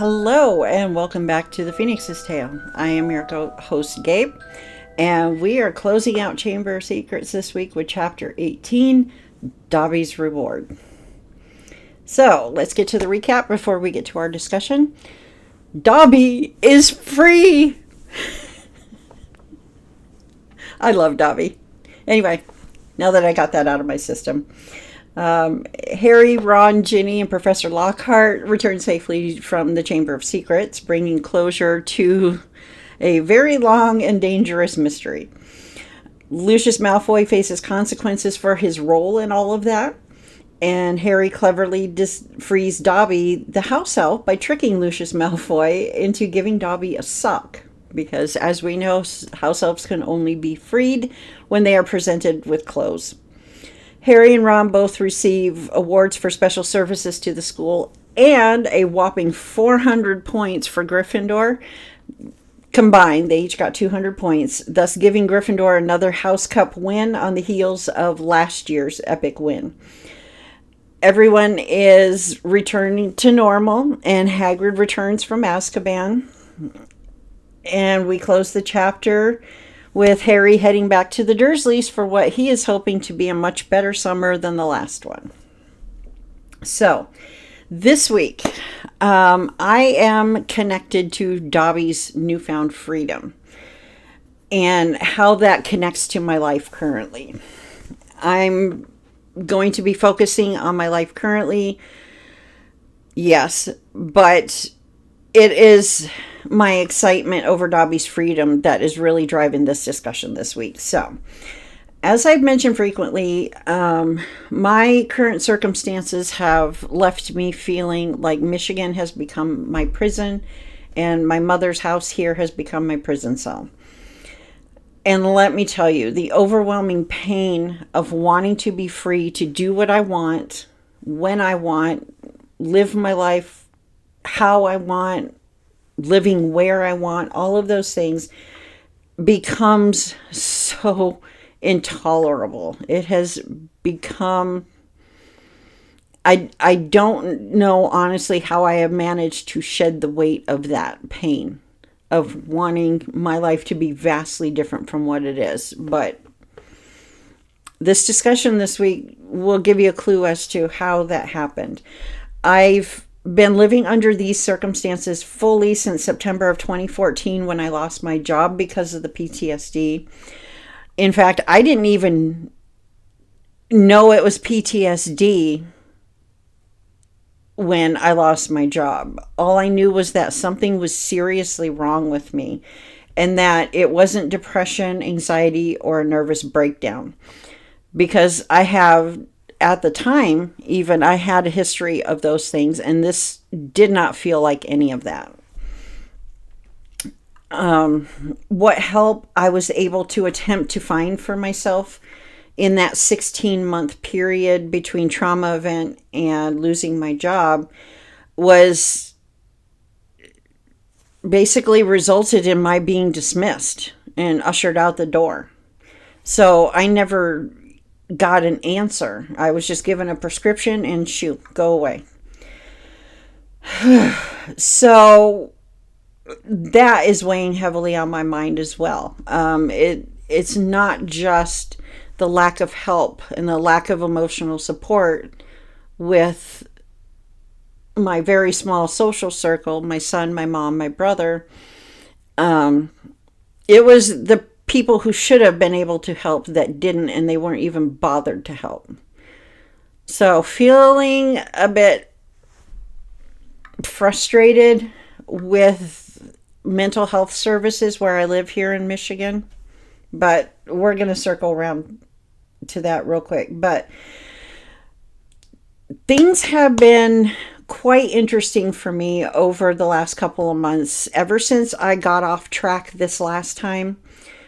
Hello and welcome back to the Phoenix's Tale. I am your host Gabe, and we are closing out Chamber of Secrets this week with Chapter 18, Dobby's Reward. So let's get to the recap before we get to our discussion. Dobby is free! I love Dobby. Anyway, now that I got that out of my system. Harry, Ron, Ginny, and Professor Lockhart return safely from the Chamber of Secrets, bringing closure to a very long and dangerous mystery. Lucius Malfoy faces consequences for his role in all of that, and Harry cleverly frees Dobby, the house elf, by tricking Lucius Malfoy into giving Dobby a sock. Because, as we know, house elves can only be freed when they are presented with clothes. Harry and Ron both receive awards for special services to the school and a whopping 400 points for Gryffindor. Combined, they each got 200 points, thus giving Gryffindor another House Cup win on the heels of last year's epic win. Everyone is returning to normal, and Hagrid returns from Azkaban. And we close the chapter with Harry heading back to the Dursleys for what he is hoping to be a much better summer than the last one. So, this week, I am connected to Dobby's newfound freedom and how that connects to my life currently. I'm going to be focusing on my life currently, yes, but it is my excitement over Dobby's freedom that is really driving this discussion this week. So, as I've mentioned frequently, my current circumstances have left me feeling like Michigan has become my prison and my mother's house here has become my prison cell. And let me tell you, the overwhelming pain of wanting to be free to do what I want, when I want, live my life how I want, living where I want, all of those things becomes so intolerable. It has become, I don't know honestly how I have managed to shed the weight of that pain of wanting my life to be vastly different from what it is. But this discussion this week will give you a clue as to how that happened. I've been living under these circumstances fully since September of 2014 when I lost my job because of the PTSD. In fact, I didn't even know it was PTSD when I lost my job. All I knew was that something was seriously wrong with me and that it wasn't depression, anxiety, or a nervous breakdown. Because I have, at the time, even, I had a history of those things, and this did not feel like any of that. What help I was able to attempt to find for myself in that 16-month period between trauma event and losing my job was basically resulted in my being dismissed and ushered out the door. So I never got an answer. I was just given a prescription and shoot, go away. So that is weighing heavily on my mind as well. It's not just the lack of help and the lack of emotional support with my very small social circle, my son, my mom, my brother. It was the people who should have been able to help that didn't, and they weren't even bothered to help. So feeling a bit frustrated with mental health services where I live here in Michigan, but we're going to circle around to that real quick. But things have been quite interesting for me over the last couple of months, ever since I got off track this last time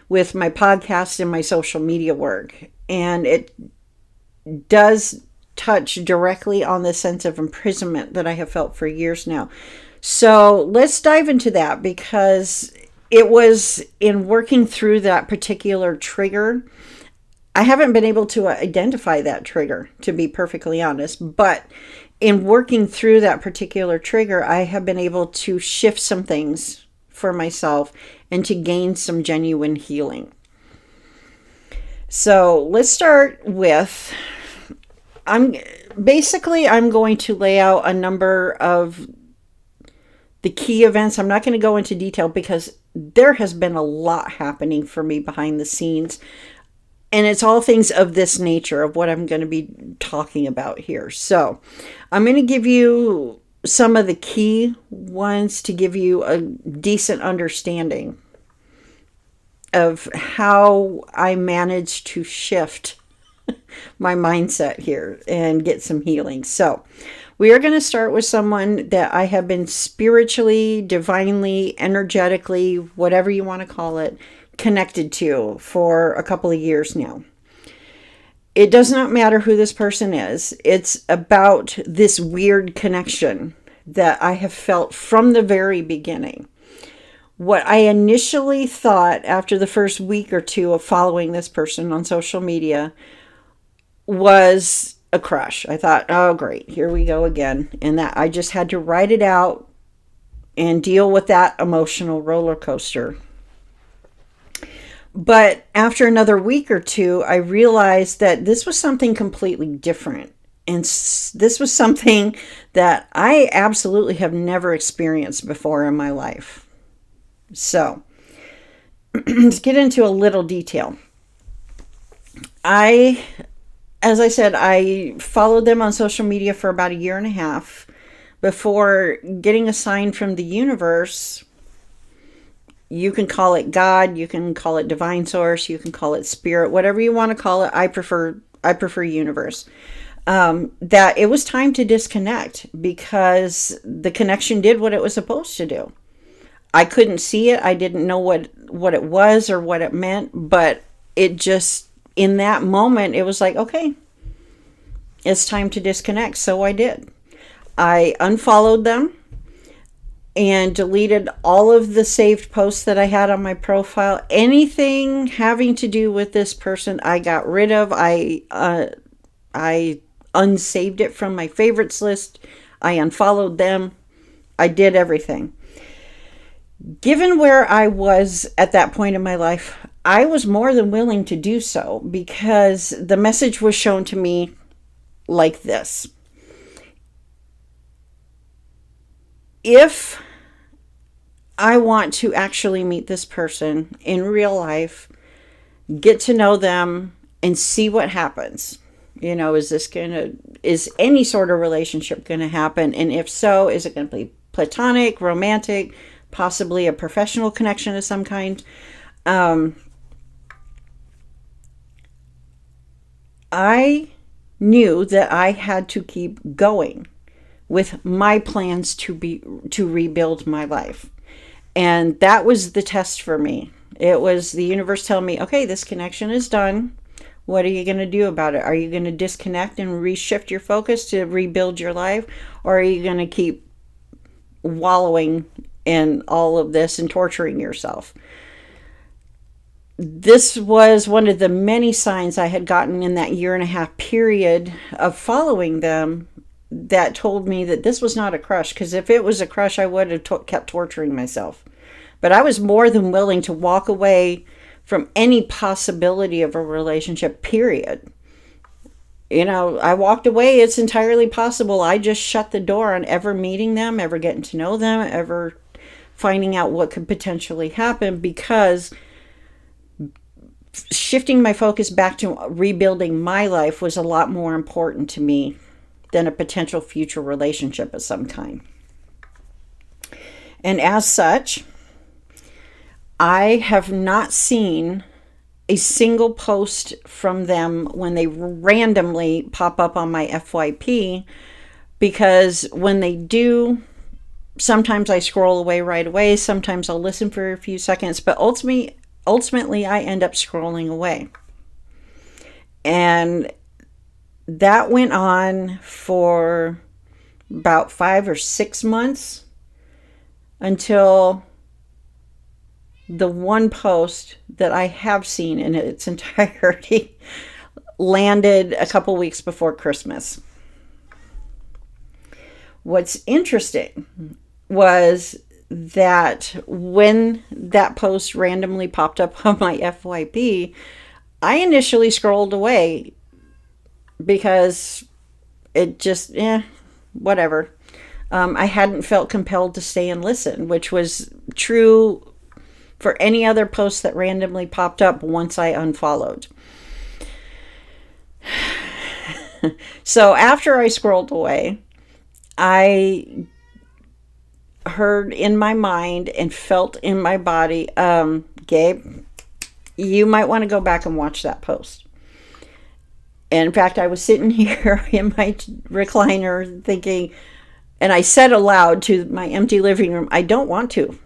with my podcast and my social media work. And it does touch directly on the sense of imprisonment that I have felt for years now. So let's dive into that, because it was in working through that particular trigger I haven't been able to identify that trigger, to be perfectly honest, but in working through that particular trigger, I have been able to shift some things for myself and to gain some genuine healing. So let's start with, I'm going to lay out a number of the key events. I'm not going to go into detail because there has been a lot happening for me behind the scenes. And it's all things of this nature of what I'm going to be talking about here. So I'm going to give you some of the key ones to give you a decent understanding of how I managed to shift my mindset here and get some healing. So we are going to start with someone that I have been spiritually, divinely, energetically, whatever you want to call it, connected to for a couple of years now. It does not matter who this person is. It's about this weird connection that I have felt from the very beginning. What I initially thought after the first week or two of following this person on social media was a crush. I thought, oh great, here we go again. And that I just had to write it out and deal with that emotional roller coaster. But after another week or two, I realized that this was something completely different. And this was something that I absolutely have never experienced before in my life. So, let's get into a little detail. As I said, I followed them on social media for about a year and a half before getting a sign from the universe. You can call it God, you can call it divine source, you can call it spirit, whatever you want to call it. I prefer universe. That it was time to disconnect because the connection did what it was supposed to do. I couldn't see it. I didn't know what it was or what it meant, but it just, in that moment, it was like, okay, it's time to disconnect. So I did. I unfollowed them and deleted all of the saved posts that I had on my profile. Anything having to do with this person, I got rid of. I unsaved it from my favorites list. I unfollowed them. I did everything. Given where I was at that point in my life, I was more than willing to do so because the message was shown to me like this. If I want to actually meet this person in real life, get to know them, and see what happens, is any sort of relationship going to happen? And if so, is it going to be platonic, romantic, possibly a professional connection of some kind? I knew that I had to keep going with my plans to rebuild my life. And that was the test for me. It was the universe telling me, okay, this connection is done. What are you going to do about it? Are you going to disconnect and reshift your focus to rebuild your life? Or are you going to keep wallowing in all of this and torturing yourself? This was one of the many signs I had gotten in that year and a half period of following them that told me that this was not a crush. Because if it was a crush, I would have kept torturing myself. But I was more than willing to walk away from any possibility of a relationship, period. I walked away. It's entirely possible. I just shut the door on ever meeting them, ever getting to know them, ever finding out what could potentially happen, because shifting my focus back to rebuilding my life was a lot more important to me than a potential future relationship of some kind. And as such, I have not seen a single post from them when they randomly pop up on my FYP, because when they do, sometimes I scroll away right away. Sometimes I'll listen for a few seconds, but ultimately I end up scrolling away. And that went on for about 5 or 6 months until the one post that I have seen in its entirety landed a couple weeks before Christmas. What's interesting was that when that post randomly popped up on my FYP, I initially scrolled away because it just, whatever. I hadn't felt compelled to stay and listen, which was true for any other post that randomly popped up once I unfollowed. So after I scrolled away, I heard in my mind and felt in my body, Gabe, you might want to go back and watch that post. And in fact, I was sitting here in my recliner thinking, and I said aloud to my empty living room, I don't want to.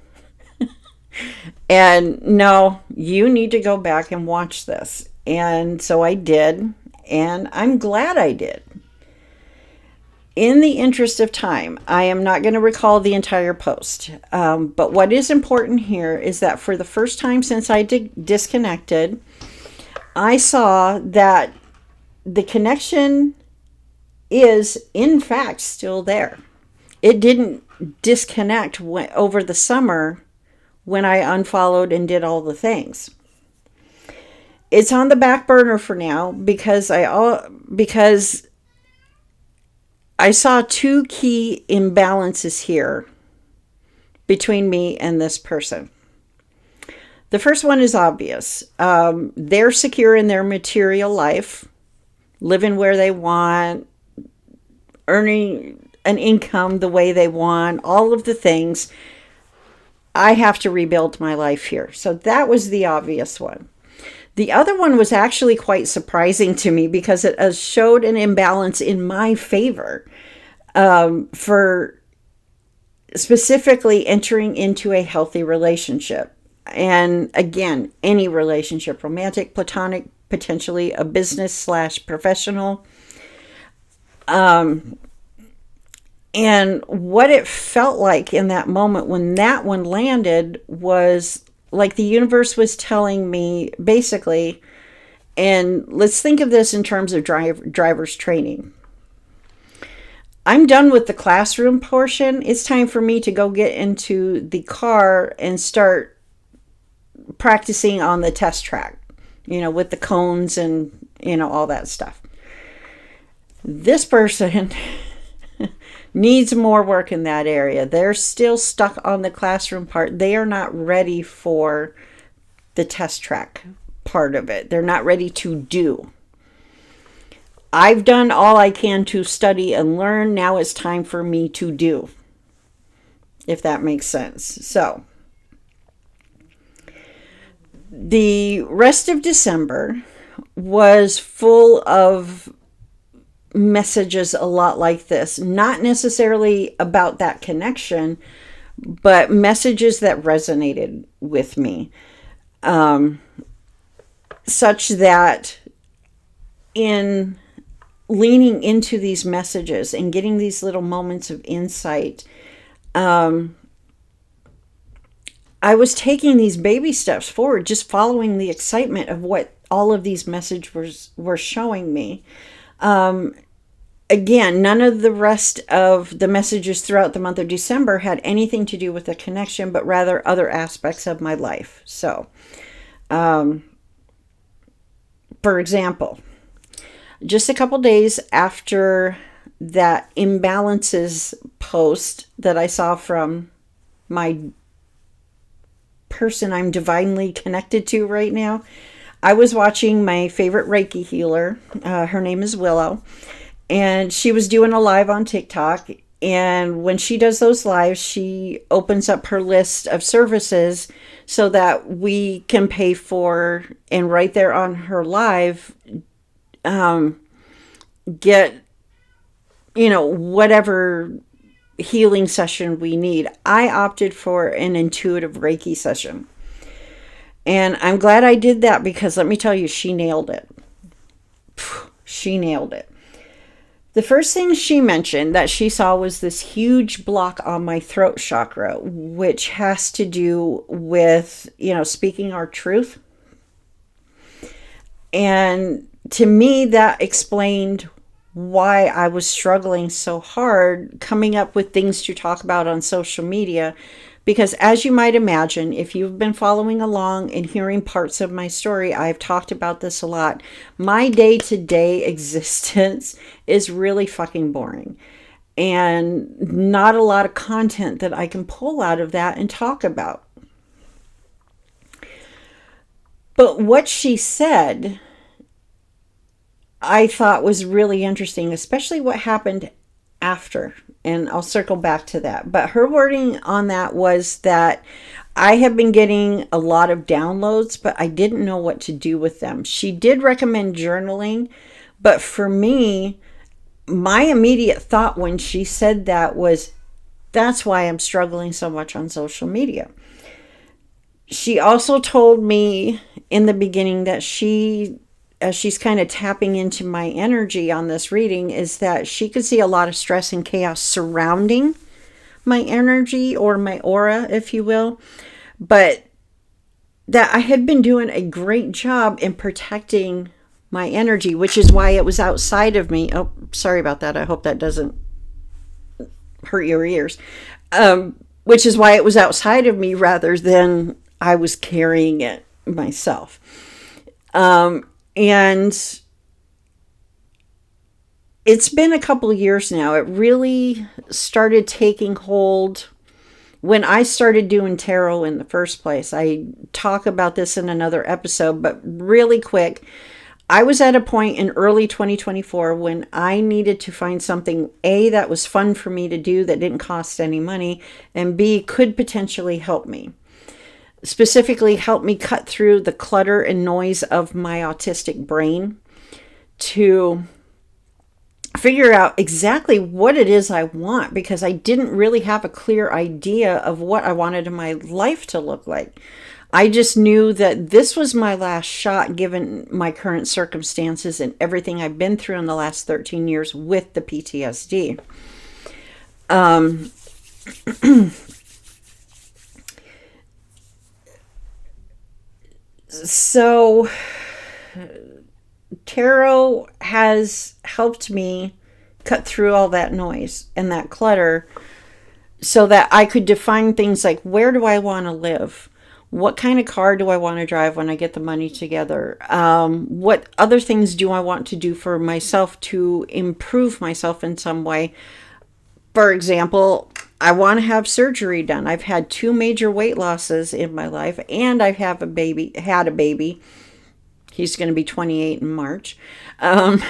And no, you need to go back and watch this. And so I did, and I'm glad I did. In the interest of time, I am not going to recall the entire post. But what is important here is that for the first time since I disconnected, I saw that the connection is, in fact, still there. It didn't disconnect over the summer when I unfollowed and did all the things. It's on the back burner for now because I saw two key imbalances here between me and this person. The first one is obvious. They're secure in their material life, living where they want, earning an income the way they want, all of the things. I have to rebuild my life here. So that was the obvious one. The other one was actually quite surprising to me because it showed an imbalance in my favor for specifically entering into a healthy relationship. And again, any relationship, romantic, platonic, potentially a business/professional. And what it felt like in that moment when that one landed was like the universe was telling me basically, and let's think of this in terms of driver's training. I'm done with the classroom portion. It's time for me to go get into the car and start practicing on the test track, with the cones and, all that stuff. This person needs more work in that area. They're still stuck on the classroom part. They are not ready for the test track part of it. They're not ready to do. I've done all I can to study and learn. Now it's time for me to do, if that makes sense. So the rest of December was full of messages a lot like this, not necessarily about that connection, but messages that resonated with me, such that in leaning into these messages and getting these little moments of insight, I was taking these baby steps forward, just following the excitement of what all of these messages were showing me. Again, none of the rest of the messages throughout the month of December had anything to do with the connection, but rather other aspects of my life. So, for example, just a couple days after that imbalances post that I saw from my person I'm divinely connected to right now, I was watching my favorite Reiki healer. Her name is Willow. And she was doing a live on TikTok. And when she does those lives, she opens up her list of services so that we can pay for, and right there on her live, get, whatever healing session we need. I opted for an intuitive Reiki session. And I'm glad I did that because let me tell you, she nailed it. She nailed it. The first thing she mentioned that she saw was this huge block on my throat chakra, which has to do with, speaking our truth. And to me, that explained why I was struggling so hard coming up with things to talk about on social media. Because as you might imagine, if you've been following along and hearing parts of my story, I've talked about this a lot. My day-to-day existence is really fucking boring. And not a lot of content that I can pull out of that and talk about. But what she said, I thought was really interesting, especially what happened after. And I'll circle back to that. But her wording on that was that I have been getting a lot of downloads, but I didn't know what to do with them. She did recommend journaling, but for me, my immediate thought when she said that was, that's why I'm struggling so much on social media. She also told me in the beginning that as she's kind of tapping into my energy on this reading, is that she could see a lot of stress and chaos surrounding my energy, or my aura, if you will. But that I had been doing a great job in protecting my energy, which is why it was outside of me. Oh, sorry about that. I hope that doesn't hurt your ears. Which is why it was outside of me rather than I was carrying it myself. And it's been a couple years now. It really started taking hold when I started doing tarot in the first place. I talk about this in another episode, but really quick, I was at a point in early 2024 when I needed to find something, A, that was fun for me to do that didn't cost any money, and B, could potentially help me. Specifically help me cut through the clutter and noise of my autistic brain to figure out exactly what it is I want, because I didn't really have a clear idea of what I wanted my life to look like. I just knew that this was my last shot given my current circumstances and everything I've been through in the last 13 years with the PTSD. So tarot has helped me cut through all that noise and that clutter so that I could define things like, where do I want to live? What kind of car do I want to drive when I get the money together? What other things do I want to do for myself to improve myself in some way? For example, I want to have surgery done. I've had 2 major weight losses in my life, and I have had a baby. He's going to be 28 in March. And,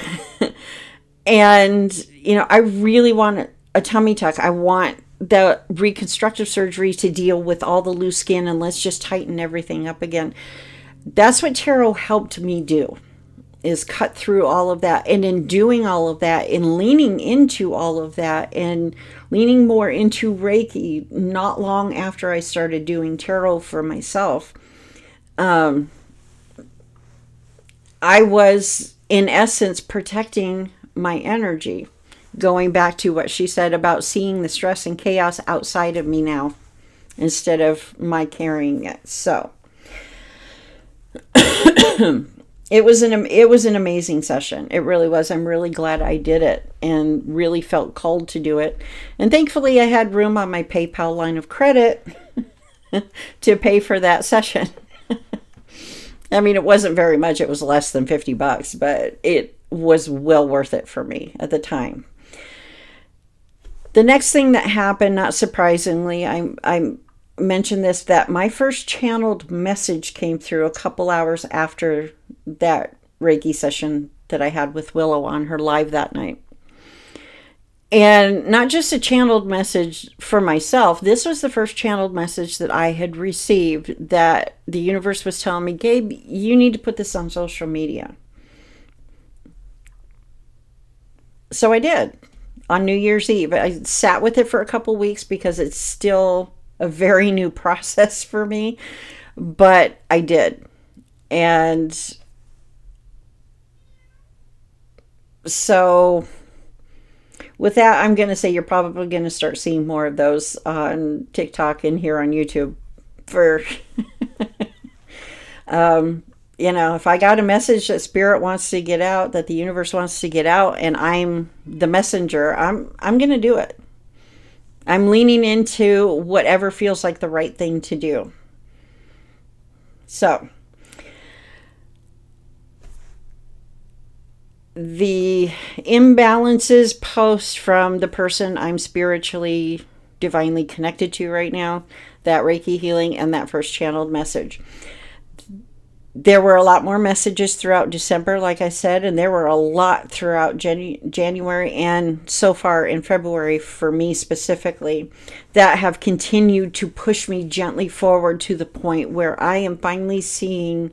I really want a tummy tuck. I want the reconstructive surgery to deal with all the loose skin, and let's just tighten everything up again. That's what tarot helped me do, is cut through all of that. And in doing all of that and leaning into all of that and leaning more into Reiki not long after I started doing tarot for myself, I was in essence protecting my energy, going back to what she said about seeing the stress and chaos outside of me now instead of my carrying it. So it was an amazing session. It really was. I'm really glad I did it and really felt called to do it. And thankfully I had room on my PayPal line of credit to pay for that session. I mean, it wasn't very much. It was less than $50, but it was well worth it for me at the time. The next thing that happened, not surprisingly, I mentioned this, that my first channeled message came through a couple hours after that Reiki session that I had with Willow on her live that night. And not just a channeled message for myself. This was the first channeled message that I had received that the universe was telling me, Gabe, you need to put this on social media. So I did on New Year's Eve. I sat with it for a couple weeks because it's still a very new process for me, but I did. And so with that, I'm going to say you're probably going to start seeing more of those on TikTok and here on YouTube. For, if I got a message that Spirit wants to get out, that the universe wants to get out, and I'm the messenger, I'm going to do it. I'm leaning into whatever feels like the right thing to do. So, the imbalances post from the person I'm spiritually, divinely connected to right now, that Reiki healing, and that first channeled message. There were a lot more messages throughout December, like I said, and there were a lot throughout January and so far in February for me specifically that have continued to push me gently forward to the point where I am finally seeing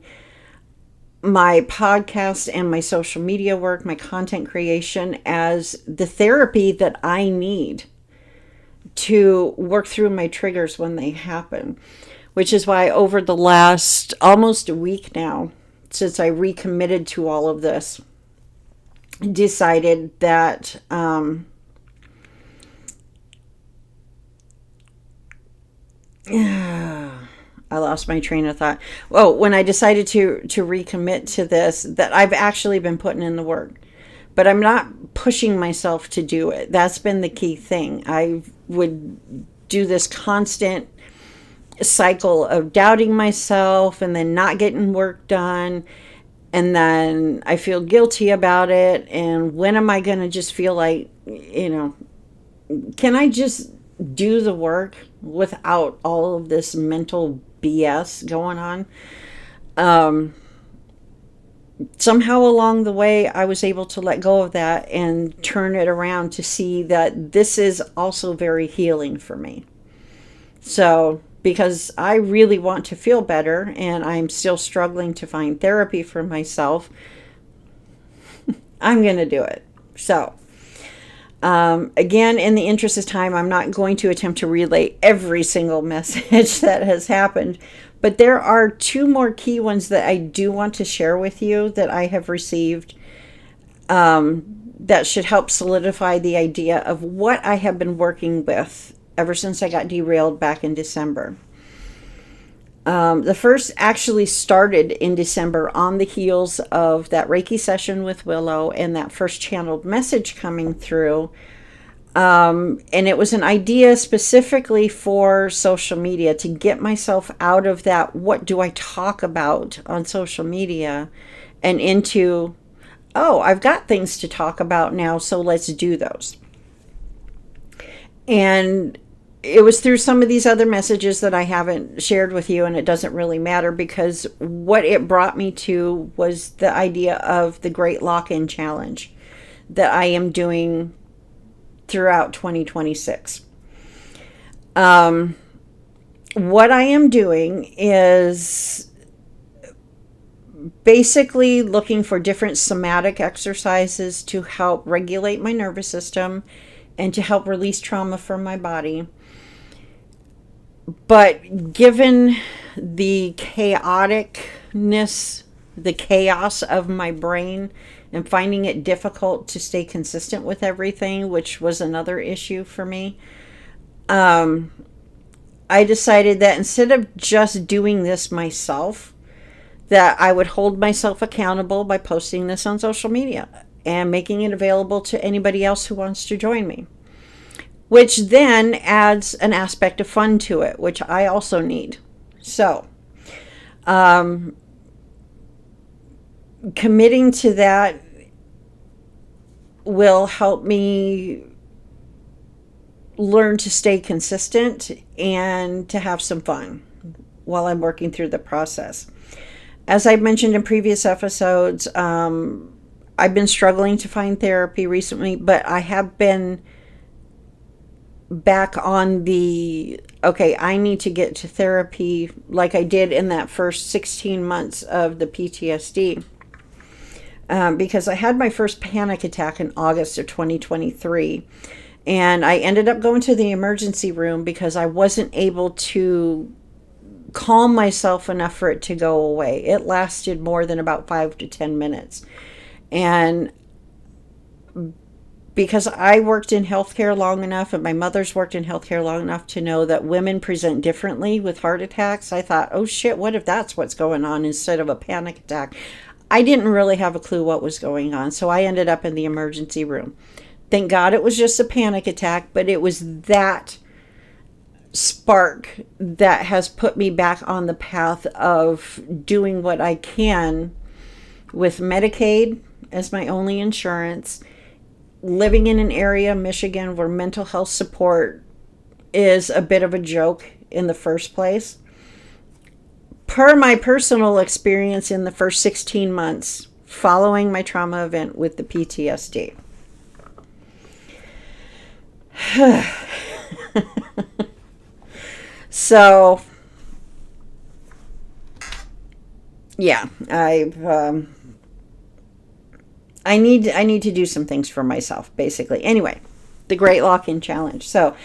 my podcast and my social media work, my content creation, as the therapy that I need to work through my triggers when they happen. Which is why over the last almost a week now, since I recommitted to all of this, decided that I lost my train of thought. Oh, when I decided to recommit to this, that I've actually been putting in the work. But I'm not pushing myself to do it. That's been the key thing. I would do this constant cycle of doubting myself and then not getting work done, and then I feel guilty about it, and when am I going to just feel like, can I just do the work without all of this mental BS going on? Somehow along the way I was able to let go of that and turn it around to see that this is also very healing for me. So because I really want to feel better and I'm still struggling to find therapy for myself, I'm going to do it. So, again, in the interest of time, I'm not going to attempt to relay every single message that has happened, but there are two more key ones that I do want to share with you that I have received that should help solidify the idea of what I have been working with ever since I got derailed back in December. The first actually started in December on the heels of that Reiki session with Willow and that first channeled message coming through. And it was an idea specifically for social media to get myself out of that, what do I talk about on social media, and into, oh, I've got things to talk about now, so let's do those. And it was through some of these other messages that I haven't shared with you, and it doesn't really matter because what it brought me to was the idea of the Great Lock-In Challenge that I am doing throughout 2026. What I am doing is basically looking for different somatic exercises to help regulate my nervous system and to help release trauma from my body. But given the chaoticness, the chaos of my brain, and finding it difficult to stay consistent with everything, which was another issue for me, I decided that instead of just doing this myself, that I would hold myself accountable by posting this on social media and making it available to anybody else who wants to join me. Which then adds an aspect of fun to it, which I also need. So, committing to that will help me learn to stay consistent and to have some fun while I'm working through the process. As I've mentioned in previous episodes, I've been struggling to find therapy recently, but I have been back on the, okay, I need to get to therapy like I did in that first 16 months of the PTSD. Because I had my first panic attack in August of 2023. And I ended up going to the emergency room because I wasn't able to calm myself enough for it to go away. It lasted more than about 5 to 10 minutes. And because I worked in healthcare long enough, and my mother's worked in healthcare long enough to know that women present differently with heart attacks. I thought, oh shit, what if that's what's going on instead of a panic attack? I didn't really have a clue what was going on, so I ended up in the emergency room. Thank God it was just a panic attack, but it was that spark that has put me back on the path of doing what I can with Medicaid as my only insurance, living in an area, Michigan, where mental health support is a bit of a joke in the first place. Per my personal experience in the first 16 months following my trauma event with the PTSD. So, yeah, I need to do some things for myself, basically. Anyway, the Great Lock-In Challenge. So,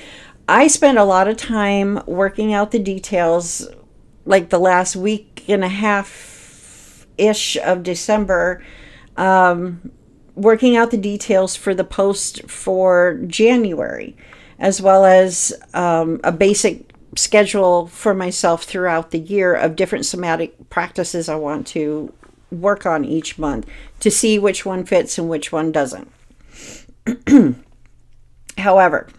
I spent a lot of time working out the details, like the last week and a half-ish of December, working out the details for the post for January, as well as a basic schedule for myself throughout the year of different somatic practices I want to work on each month to see which one fits and which one doesn't. However,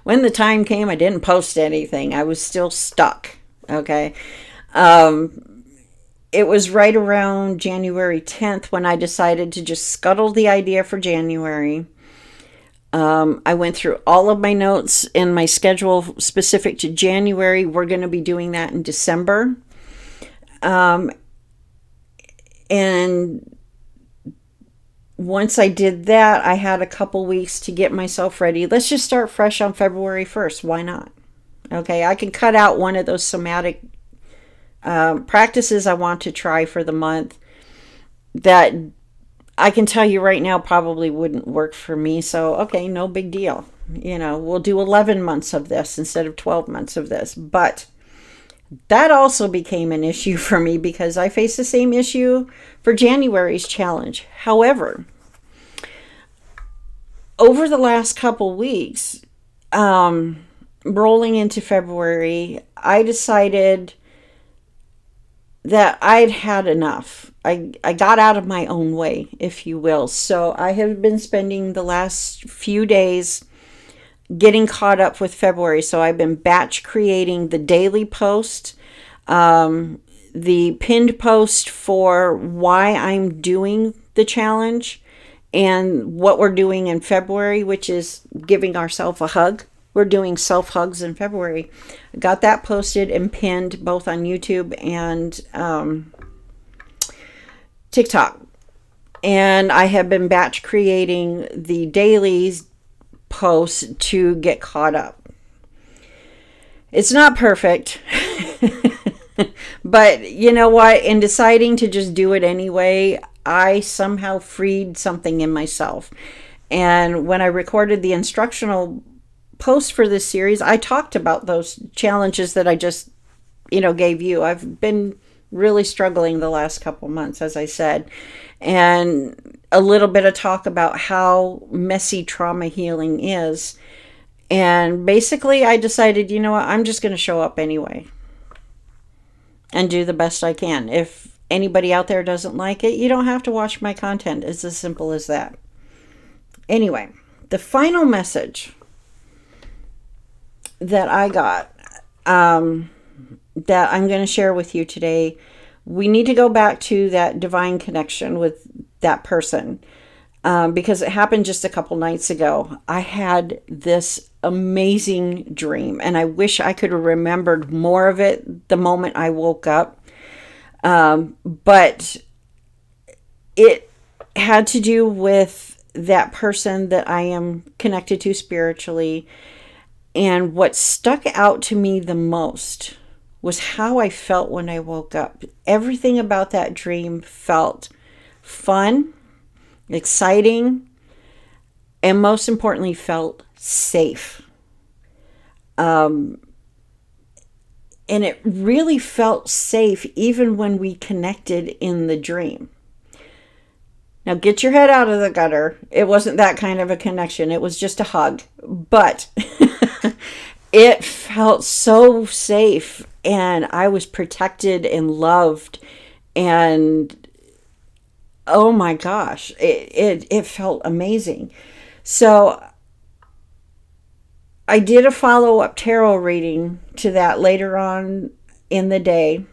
when the time came, I didn't post anything. I was still stuck. Okay. It was right around January 10th when I decided to just scuttle the idea for January. I went through all of my notes and my schedule specific to January. We're going to be doing that in December. And once I did that, I had a couple weeks to get myself ready. Let's just start fresh on February 1st. Why not? Okay, I can cut out one of those somatic practices I want to try for the month that I can tell you right now probably wouldn't work for me. So, okay, no big deal. You know, we'll do 11 months of this instead of 12 months of this. But that also became an issue for me because I faced the same issue for January's challenge. However, over the last couple weeks, rolling into February, I decided that I'd had enough. I got out of my own way, if you will. So I have been spending the last few days getting caught up with February. So I've been batch creating the daily post, the pinned post for why I'm doing the challenge and what we're doing in February, which is giving ourselves a hug. We're doing self-hugs in February. I got that posted and pinned both on YouTube and TikTok. And I have been batch creating the dailies posts to get caught up. It's not perfect. But you know what? In deciding to just do it anyway, I somehow freed something in myself. And when I recorded the instructional post for this series, I talked about those challenges that I just, gave you. I've been really struggling the last couple months, as I said, and a little bit of talk about how messy trauma healing is. And basically I decided, you know what, I'm just going to show up anyway and do the best I can. If anybody out there doesn't like it, you don't have to watch my content. It's as simple as that. Anyway, the final message that I got that I'm going to share with you today, we need to go back to that divine connection with that person because it happened just a couple nights ago. I had this amazing dream and I wish I could have remembered more of it the moment I woke up. But it had to do with that person that I am connected to spiritually. And what stuck out to me the most was how I felt when I woke up. Everything about that dream felt fun, exciting, and most importantly, felt safe. And it really felt safe even when we connected in the dream. Now get your head out of the gutter. It wasn't that kind of a connection. It was just a hug. But it felt so safe, and I was protected and loved, and oh my gosh, it felt amazing. So I did a follow-up tarot reading to that later on in the day,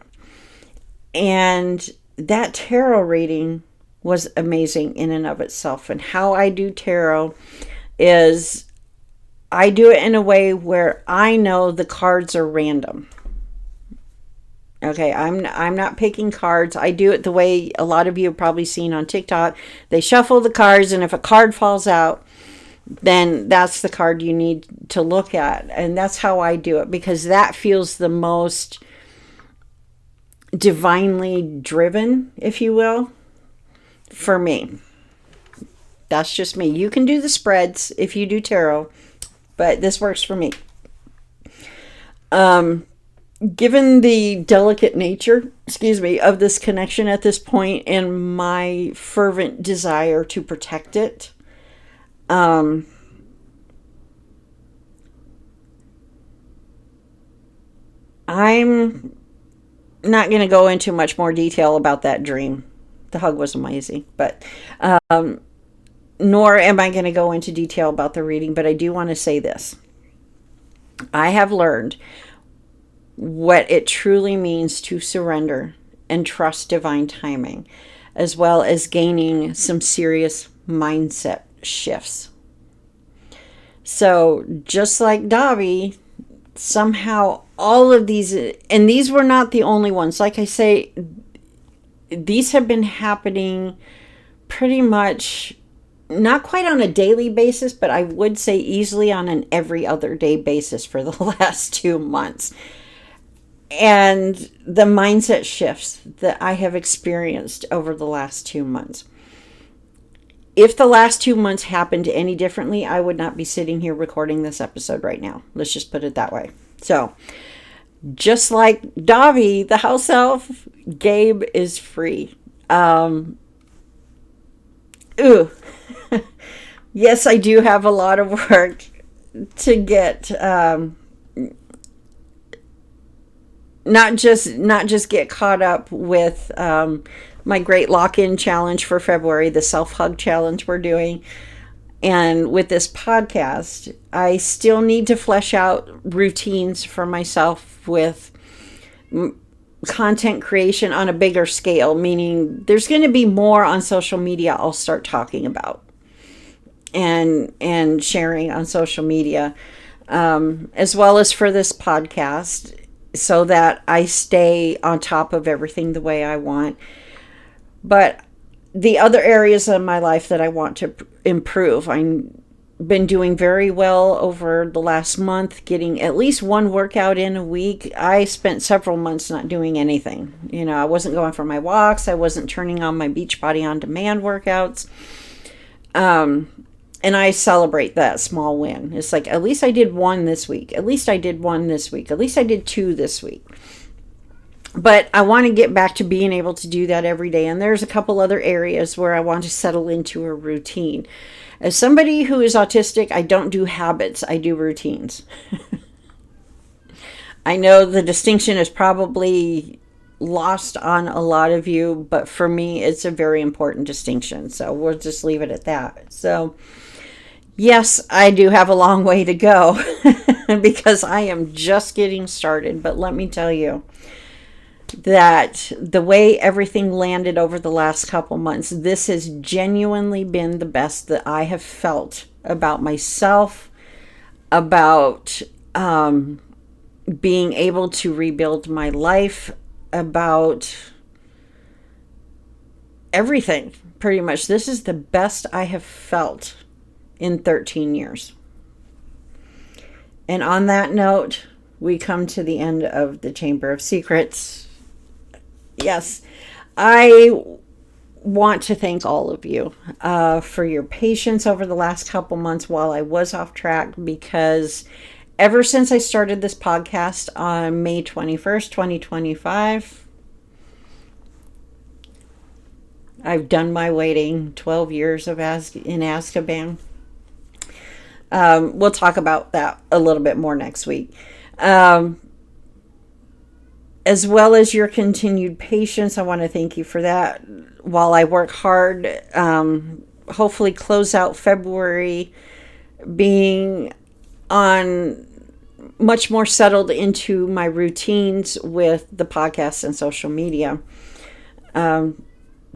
and that tarot reading was amazing in and of itself. And how I do tarot is I do it in a way where I know the cards are random. Okay, I'm not picking cards. I do it the way a lot of you have probably seen on TikTok. They shuffle the cards, and if a card falls out, then that's the card you need to look at. And that's how I do it, because that feels the most divinely driven, if you will, for me. That's just me. You can do the spreads if you do tarot, but this works for me. Given the delicate nature, of this connection at this point, and my fervent desire to protect it, I'm not going to go into much more detail about that dream. The hug was amazing, but nor am I going to go into detail about the reading, but I do want to say this. I have learned what it truly means to surrender and trust divine timing, as well as gaining some serious mindset shifts. So just like Dobby, somehow all of these, and these were not the only ones. Like I say, these have been happening pretty much, not quite on a daily basis, but I would say easily on an every other day basis for the last 2 months. And the mindset shifts that I have experienced over the last 2 months. If the last 2 months happened any differently, I would not be sitting here recording this episode right now. Let's just put it that way. So, just like Dobby, the house elf, Gabe is free. Yes, I do have a lot of work to get, not just get caught up with my great lock-in challenge for February, the self-hug challenge we're doing, and with this podcast. I still need to flesh out routines for myself with content creation on a bigger scale, meaning there's going to be more on social media I'll start talking about and sharing on social media, as well as for this podcast, so that I stay on top of everything the way I want. But the other areas of my life that I want to improve, I've been doing very well over the last month, getting at least one workout in a week. I spent several months not doing anything. I wasn't going for my walks. I wasn't turning on my Beachbody On Demand workouts. And I celebrate that small win. It's like, at least I did one this week. At least I did one this week. At least I did 2 this week. But I want to get back to being able to do that every day. And there's a couple other areas where I want to settle into a routine. As somebody who is autistic, I don't do habits. I do routines. I know the distinction is probably lost on a lot of you, but for me, it's a very important distinction. So we'll just leave it at that. So yes, I do have a long way to go because I am just getting started. But let me tell you that the way everything landed over the last couple months, this has genuinely been the best that I have felt about myself, about being able to rebuild my life, about everything, pretty much. This is the best I have felt in 13 years. And on that note, we come to the end of the Chamber of Secrets. Yes, I want to thank all of you for your patience over the last couple months while I was off track, because ever since I started this podcast on May 21st, 2025, I've done my waiting, 12 years in Azkaban. We'll talk about that a little bit more next week. As well as your continued patience, I want to thank you for that. While I work hard, hopefully close out February being on much more settled into my routines with the podcast and social media.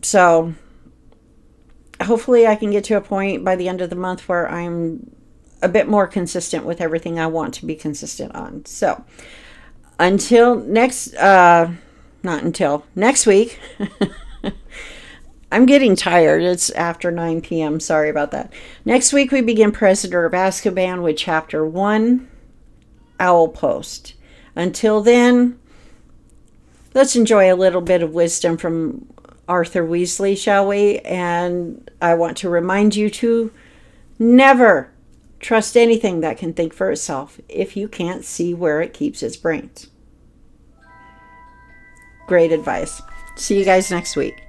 So hopefully I can get to a point by the end of the month where I'm a bit more consistent with everything I want to be consistent on. So until next, not until next week. I'm getting tired. It's after 9 p.m. Sorry about that. Next week we begin Prisoner of Azkaban with Chapter 1, Owl Post. Until then, let's enjoy a little bit of wisdom from Arthur Weasley, shall we? And I want to remind you to never trust anything that can think for itself if you can't see where it keeps its brains. Great advice. See you guys next week.